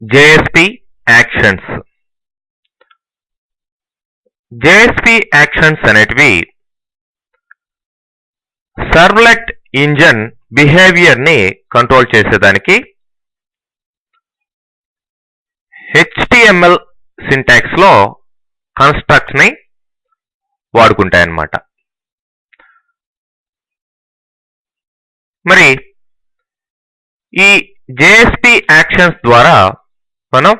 JSP actions. JSP actions అనేటివి servlet engine behaviour ని control చేసేదానికి HTML సింటాక్స్ లో కన్స్ట్రక్ట్స్ ని వాడుకుంటాయన్నమాట. మరి ఈ JSP యాక్షన్స్ ద్వారా మనం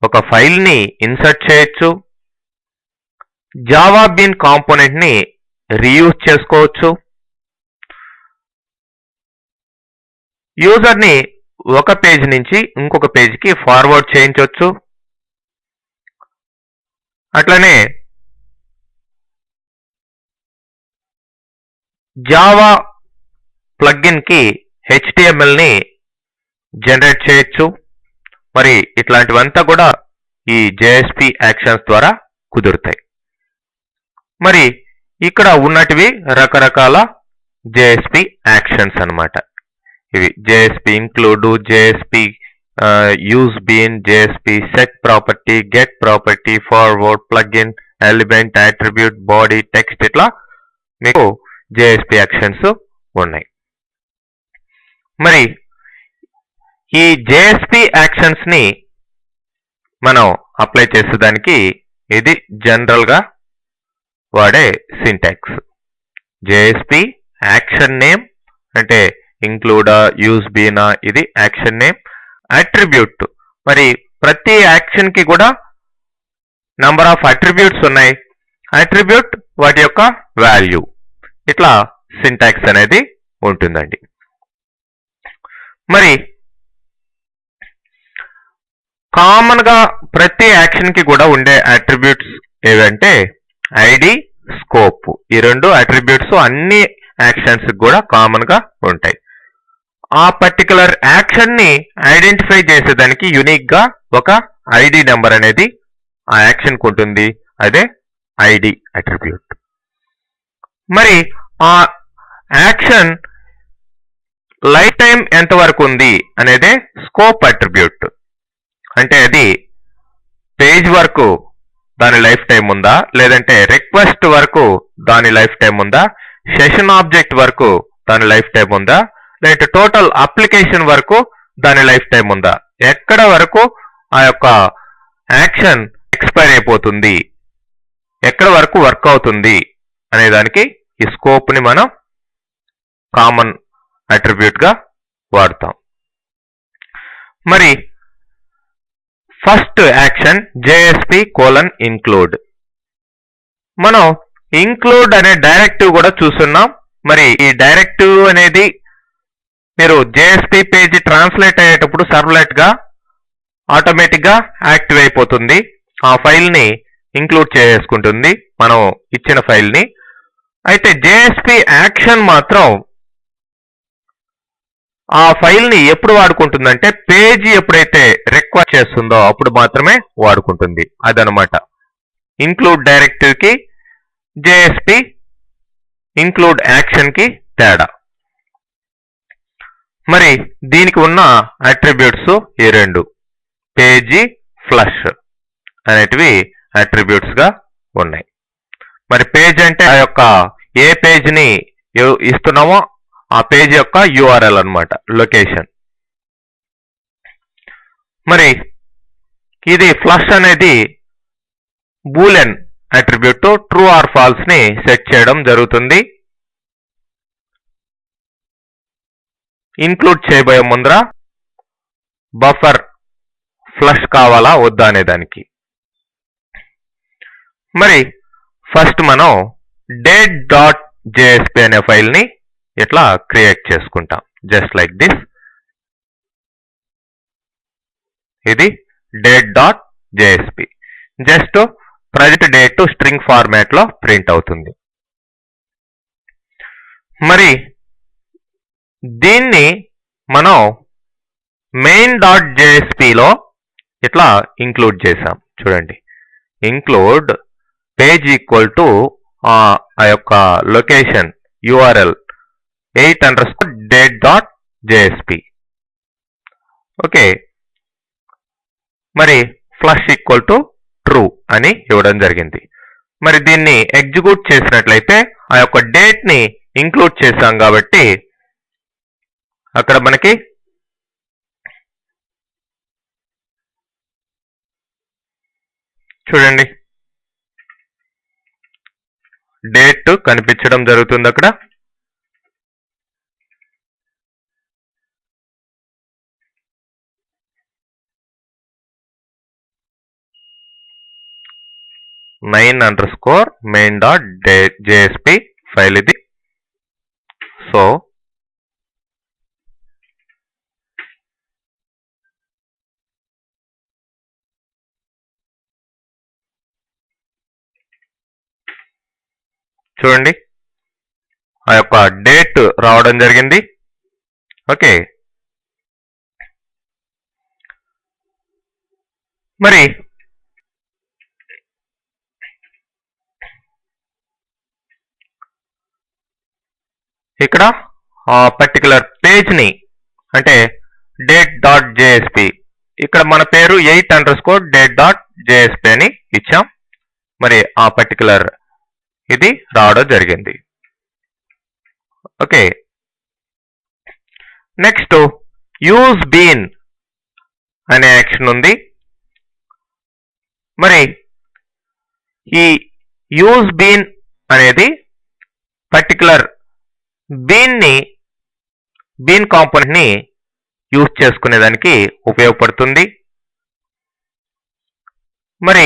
ఒక ఫైల్ ని ఇన్సర్ట్ చేయొచ్చు, జావా బీన్ కాంపోనెంట్ ని రీయూజ్ చేసుకోవచ్చు, యూజర్ ని ఒక పేజ్ నుంచి ఇంకొక పేజ్కి ఫార్వర్డ్ చేయించవచ్చు. అట్లనే జావా ప్లగ్ఇన్ కి HTML ని జనరేట్ చేయొచ్చు. మరి ఇట్లాంటివంతా కూడా ఈ JSP యాక్షన్స్ ద్వారా కుదురుతాయి. మరి ఇక్కడ ఉన్నటివి రకరకాల JSP యాక్షన్స్ అన్నమాట. ఇవి JSP include, JSP use bean, JSP set property, get property, forward, plugin, element, attribute, body, text, ఇట్లా మీకు JSP యాక్షన్స్ ఉన్నాయి. మరి ఈ JSP యాక్షన్స్ ని మనం అప్లై చేసేదానికి ఇది జనరల్ గా వాడే సింటాక్స్. JSP యాక్షన్ నేమ్ అంటే ఇంక్లూడా, యూజ్ బీనా, ఇది యాక్షన్ నేమ్. అట్రిబ్యూట్, మరి ప్రతి యాక్షన్ కి కూడా నంబర్ ఆఫ్ అట్రిబ్యూట్స్ ఉన్నాయి. అట్రిబ్యూట్ వాటి యొక్క వాల్యూ, ఇట్లా సింటాక్స్ అనేది ఉంటుందండి. మరి కామన్ గా ప్రతి యాక్షన్ కి కూడా ఉండే అట్రిబ్యూట్స్ ఏవంటే ఐడి, స్కోప్. ఈ రెండు అట్రిబ్యూట్స్ అన్ని యాక్షన్స్ కూడా కామన్ గా ఉంటాయి. ఆ పర్టికులర్ యాక్షన్ ని ఐడెంటిఫై చేసేదానికి యునిక్ గా ఒక ఐడి నెంబర్ అనేది ఆ యాక్షన్ కు ఉంటుంది. అదే ఐడి అట్రిబ్యూట్. మరి ఆ యాక్షన్ లైఫ్ టైం ఎంతవరకు ఉంది అనేదే స్కోప్ అట్రిబ్యూట్. అంటే అది పేజ్ వరకు దాని లైఫ్ టైం ఉందా, లేదంటే రిక్వెస్ట్ వరకు దాని లైఫ్ టైం ఉందా, సెషన్ ఆబ్జెక్ట్ వరకు దాని లైఫ్ టైం ఉందా, లేదంటే టోటల్ అప్లికేషన్ వరకు దాని లైఫ్ టైం ఉందా, ఎక్కడ వరకు ఆ యొక్క యాక్షన్ ఎక్స్పైర్ అయిపోతుంది, ఎక్కడ వరకు వర్క్ అవుతుంది అనే దానికి ఈ స్కోప్ ని మనం కామన్ అట్రిబ్యూట్ గా వాడతాం. మరి ఫస్ట్ యాక్షన్ JSP include. మనం ఇంక్లూడ్ అనే డైరెక్టివ్ కూడా చూస్తున్నాం. మరి ఈ డైరెక్టివ్ అనేది మీరు JSP పేజ్ ట్రాన్స్లేట్ అయ్యేటప్పుడు సర్వ్లెట్ గా ఆటోమేటిక్ గా యాక్టివ్ అయిపోతుంది. ఆ ఫైల్ ని ఇంక్లూడ్ చేసుకుంటుంది మనం ఇచ్చిన ఫైల్ ని. అయితే JSP యాక్షన్ మాత్రం ఆ ఫైల్ ని ఎప్పుడు వాడుకుంటుందంటే పేజీ ఎప్పుడైతే రిక్వెస్ట్ చేస్తుందో అప్పుడు మాత్రమే వాడుకుంటుంది. అదనమాట ఇంక్లూడ్ డైరెక్టివ్ కి JSP ఇంక్లూడ్ యాక్షన్ కి తేడా. మరి దీనికి ఉన్న అట్రిబ్యూట్స్ ఈ రెండు, పేజీ, ఫ్లష్ అనేటివి అట్రిబ్యూట్స్ గా ఉన్నాయి. మరి పేజ్ అంటే ఆ యొక్క ఏ పేజ్ ని ఇస్తున్నామో ఆ పేజ్ యొక్క URL అన్నమాట, లొకేషన్. మరి ఇది ఫ్లష్ అనేది boolean attribute true or false ని సెట్ చేయడం జరుగుతుంది. ఇంక్లూడ్ చేయబోయే ముందర బఫర్ ఫ్లష్ కావాలా వద్దా అనే దానికి. మరి ఫస్ట్ మనం date.jsp అనే ఫైల్ ని ఇట్లా క్రియేట్ చేసుకుంటాం. Just like this. ఇది date.jsp. Just present date string format లో ప్రింట్ అవుతుంది. మరి దీన్ని మనం main.jsp లో ఇట్లా ఇంక్లూడ్ చేసాం. చూడండి, ఇంక్లూడ్ పేజ్ ఈక్వల్ టు ఆ యొక్క లొకేషన్ URL 8_date.jsp. ఓకే, మరి ఫ్లష్ ఈక్వల్ టు ట్రూ అని ఇవ్వడం జరిగింది. మరి దీన్ని ఎగ్జిక్యూట్ చేసినట్లయితే ఆ యొక్క డేట్ ని ఇంక్లూడ్ చేశాం కాబట్టి అక్కడ మనకి చూడండి డేట్ కనిపించడం జరుగుతుంది అక్కడ. main_main.jsp ఫైల్ ఇది. సో చూడండి ఆ యొక్క డేట్ రావడం జరిగింది. ఓకే, మరి ఇక్కడ ఆ పర్టికులర్ పేజ్ ని అంటే date.jsp ఇక్కడ మన పేరు 8_date.jsp అని ఇచ్చాం. మరి ఆ పర్టికులర్ ఇది రావడం జరిగింది. ఓకే, నెక్స్ట్ యూజ్ బీన్ అనే యాక్షన్ ఉంది. మరి ఈ యూజ్ బీన్ అనేది పర్టికులర్ బీన్ కాంపోనెంట్ ని యూజ్ చేసుకునేదానికి ఉపయోగపడుతుంది. మరి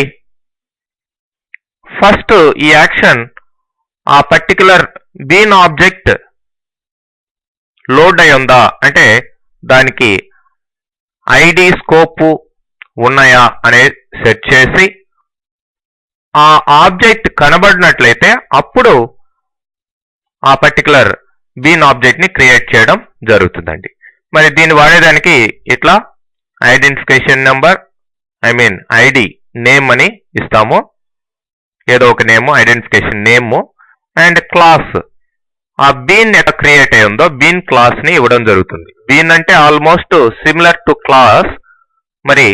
ఫస్ట్ ఈ యాక్షన్ ఆ పర్టికులర్ బీన్ ఆబ్జెక్ట్ లోడ్ అయి ఉందా అంటే దానికి ఐడి స్కోప్ ఉన్నాయా అనేది సెట్ చేసి ఆ ఆబ్జెక్ట్ కనబడినట్లయితే అప్పుడు ఆ పర్టికులర్ బీన్ ఆబ్జెక్ట్ ని క్రియేట్ చేయడం జరుగుతుందండి. మరి దీన్ని వాడేదానికి ఇట్లా ఐడెంటిఫికేషన్ నెంబర్ ఐడి నేమ్ అని ఇస్తాము. ఏదో ఒక name, identification name and class ఆ బీన్ ఎట్లా క్రియేట్ అయి ఉందో బీన్ క్లాస్ ని ఇవ్వడం జరుగుతుంది. బీన్ అంటే ఆల్మోస్ట్ సిమిలర్ టు క్లాస్. మరి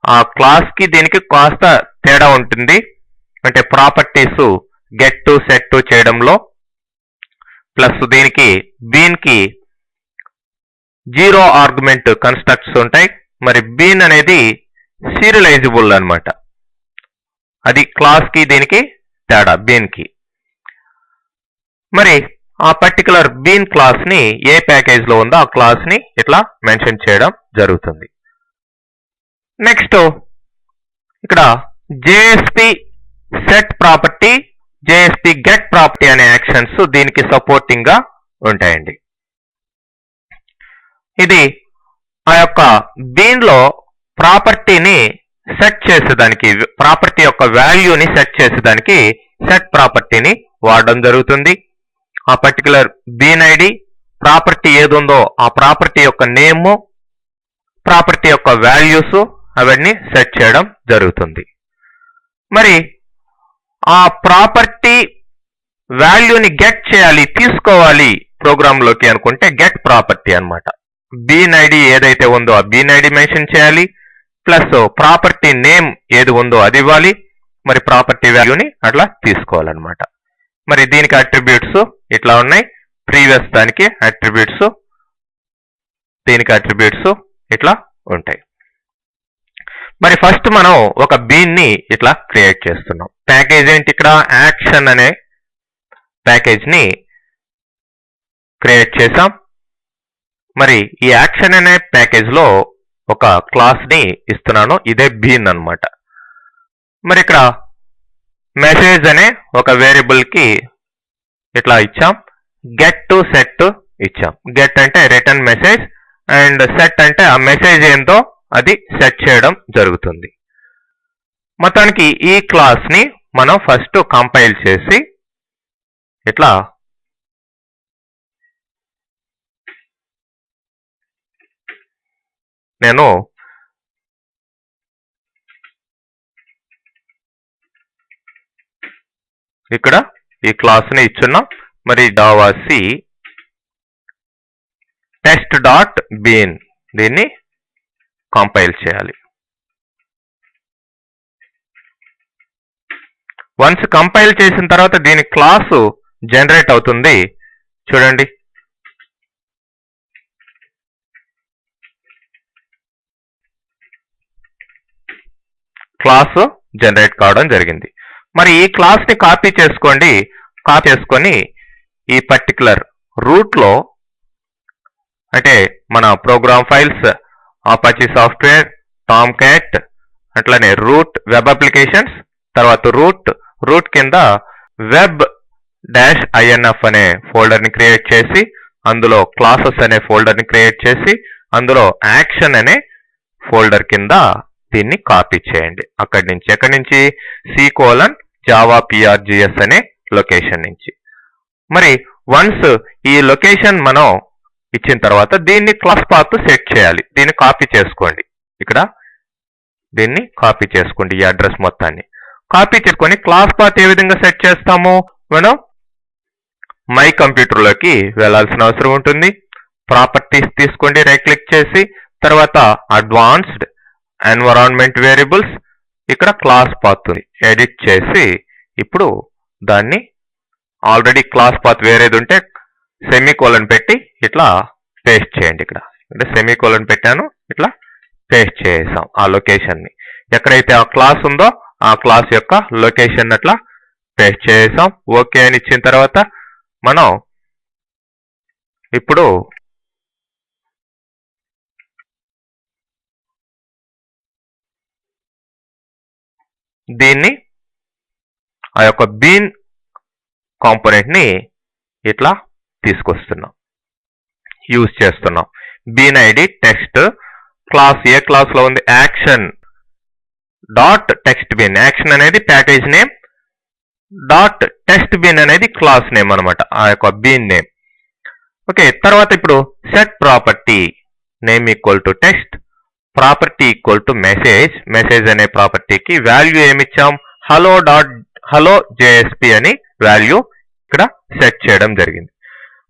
ఆ క్లాస్ కి దీనికి కాస్త తేడా ఉంటుంది. అంటే ప్రాపర్టీస్ గెట్ సెట్ చేయడంలో ప్లస్ దీనికి బీన్ కి 0 ఆర్గ్యుమెంట్ కన్స్ట్రక్ట్స్ ఉంటాయి. మరి బీన్ అనేది సీరియలైజబుల్ అన్నమాట. అది క్లాస్ కి దీనికి తేడా బీన్ కి. మరి ఆ పర్టికులర్ బీన్ క్లాస్ ని ఏ ప్యాకేజ్ లో ఉందో ఆ క్లాస్ ని ఇట్లా మెన్షన్ చేయడం జరుగుతుంది. నెక్స్ట్ ఇక్కడ JSP set property, JSP get property అనే యాక్షన్స్ దీనికి సపోర్టింగ్ గా ఉంటాయండి. ఇది ఆ యొక్క బీన్ లో ప్రాపర్టీని సెట్ చేసేదానికి, ప్రాపర్టీ యొక్క వాల్యూని సెట్ చేసేదానికి సెట్ ప్రాపర్టీని వాడడం జరుగుతుంది. ఆ పర్టికులర్ బీన్ ఐడి ప్రాపర్టీ ఏది ఉందో ఆ ప్రాపర్టీ యొక్క నేమ్, ప్రాపర్టీ యొక్క వాల్యూస్ అవన్నీ సెట్ చేయడం జరుగుతుంది. మరి ఆ ప్రాపర్టీ వాల్యూని గెట్ చేయాలి, తీసుకోవాలి ప్రోగ్రామ్ లోకి అనుకుంటే గెట్ ప్రాపర్టీ అన్నమాట. బీన్ ఐడి ఏదైతే ఉందో ఆ బీన్ ఐడి మెన్షన్ చేయాలి, ప్లస్ ప్రాపర్టీ నేమ్ ఏది ఉందో అది ఇవ్వాలి, మరి ప్రాపర్టీ వాల్యూని అట్లా తీసుకోవాలన్నమాట. మరి దీనికి అట్రిబ్యూట్స్ ఇట్లా ఉన్నాయి. ప్రీవియస్ దానికి అట్రిబ్యూట్స్, దీనికి అట్రిబ్యూట్స్ ఇట్లా ఉంటాయి. మరి ఫస్ట్ మనం ఒక బీన్ ని ఇట్లా క్రియేట్ చేస్తున్నాం. ప్యాకేజ్ ఏంటి? ఇక్కడ యాక్షన్ అనే ప్యాకేజ్ ని క్రియేట్ చేసాం. మరి ఈ యాక్షన్ అనే ప్యాకేజ్ లో ఒక క్లాస్ ని ఇస్తున్నాను, ఇదే బీన్ అన్నమాట. మరి ఇక్కడ మెసేజ్ అనే ఒక వేరియబుల్ కి ఇట్లా ఇచ్చాం, గెట్ సెట్ ఇచ్చాం. గెట్ అంటే రిటర్న్ మెసేజ్ అండ్ సెట్ అంటే ఆ మెసేజ్ ఏందో అది సెట్ చేయడం జరుగుతుంది. మొత్తానికి ఈ క్లాస్ ని మనం ఫస్ట్ కంపైల్ చేసి ఇట్లా నేను ఇక్కడ ఈ క్లాస్ ని ఇచ్చున్నాం. మరి జావాc test.bean దీన్ని కంపైల్ చేయాలి. వన్స్ కంపైల్ చేసిన తర్వాత దీని క్లాసు జనరేట్ అవుతుంది. చూడండి, క్లాసు జనరేట్ కావడం జరిగింది. మరి ఈ క్లాస్ ని కాపీ చేసుకోండి. కాపీ చేసుకొని ఈ పర్టికులర్ రూట్ లో, అంటే మన programme files, Apache software, Tom cat, అట్లానే రూట్ వెబ్ అప్లికేషన్స్, తర్వాత రూట్ కింద web-inf అనే ఫోల్డర్ ని క్రియేట్ చేసి, అందులో క్లాసెస్ అనే ఫోల్డర్ ని క్రియేట్ చేసి, అందులో యాక్షన్ అనే ఫోల్డర్ కింద దీన్ని కాపీ చేయండి. ఎక్కడి నుంచి C:\Java.prgs అనే లొకేషన్ నుంచి. మరి వన్స్ ఈ లొకేషన్ మనం ఇచ్చిన తర్వాత దీన్ని క్లాస్ పాత్ సెట్ చేయాలి. దీన్ని కాపీ చేసుకోండి. ఇక్కడ దీన్ని కాపీ చేసుకోండి. ఈ అడ్రస్ మొత్తాన్ని కాపీ చేసుకొని క్లాస్ పాత్ ఏ విధంగా సెట్ చేస్తామో మనం మై కంప్యూటర్ లోకి వెళ్లాల్సిన అవసరం ఉంటుంది. ప్రాపర్టీస్ తీసుకోండి, రైట్ క్లిక్ చేసి, తర్వాత అడ్వాన్స్డ్ ఎన్విరాన్మెంట్ వేరియబుల్స్, ఇక్కడ క్లాస్ పాత్ ఎడిట్ చేసి, ఇప్పుడు దాన్ని ఆల్రెడీ క్లాస్ పాత్ వేరేది ఉంటే సెమీకోలన్ పెట్టి ఇట్లా పేస్ట్ చేయండి. ఇక్కడ అంటే సెమీకోలన్ పెట్టాను, ఇట్లా పేస్ట్ చేసాం ఆ లొకేషన్ ని. ఎక్కడైతే ఆ క్లాస్ ఉందో ఆ క్లాస్ యొక్క లొకేషన్ అట్లా పేస్ట్ చేసాం. ఓకే అని ఇచ్చిన తర్వాత మనం ఇప్పుడు దీన్ని ఆ యొక్క బీన్ కాంపోనెంట్ ని ఇట్లా తీసుకొస్తున్నాం, యూజ్ చేస్తున్నాం. Bean ID text class A class లో ఉంది, action dot text bin. Action అనేది package name, dot text bin అనేది క్లాస్ నేమ్ అనమాట, ఆ యొక్క బీన్ నేమ్. ఓకే, తర్వాత ఇప్పుడు set property name equal to text, property equal to message. Message అనే ప్రాపర్టీకి వాల్యూ ఏమిచ్చాం, హలో జేఎస్పీ అని వాల్యూ ఇక్కడ సెట్ చేయడం జరిగింది.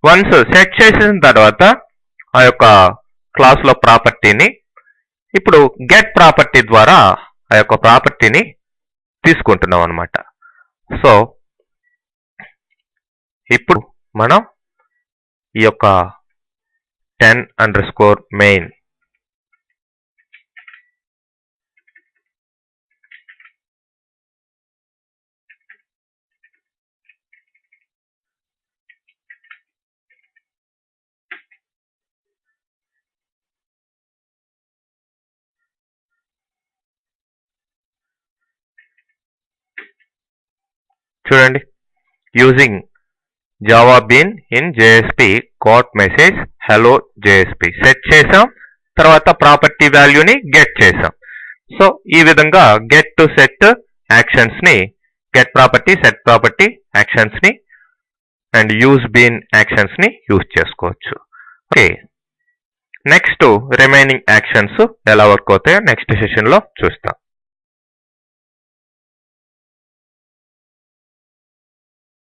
వన్స్ సెట్ చేసిన తర్వాత ఆ యొక్క క్లాస్ లో ప్రాపర్టీని ఇప్పుడు గెట్ ప్రాపర్టీ ద్వారా ఆ యొక్క ప్రాపర్టీని తీసుకుంటున్నాం అనమాట. సో ఇప్పుడు మనం ఈ యొక్క 10_main చూడండి, using Java bean in JSP got message hello JSP set చేసాం. తర్వాత ప్రాపర్టీ వాల్యూని గెట్ చేసాం. సో ఈ విధంగా గెట్ టు సెట్ యాక్షన్స్ ని, get property, set property actions ని అండ్ యూజ్ బీన్ యాక్షన్స్ ని యూజ్ చేసుకోవచ్చు. ఓకే, నెక్స్ట్ రిమైనింగ్ యాక్షన్స్ ఎలా వర్క్ అవుతాయో నెక్స్ట్ సెషన్ లో చూస్తాం.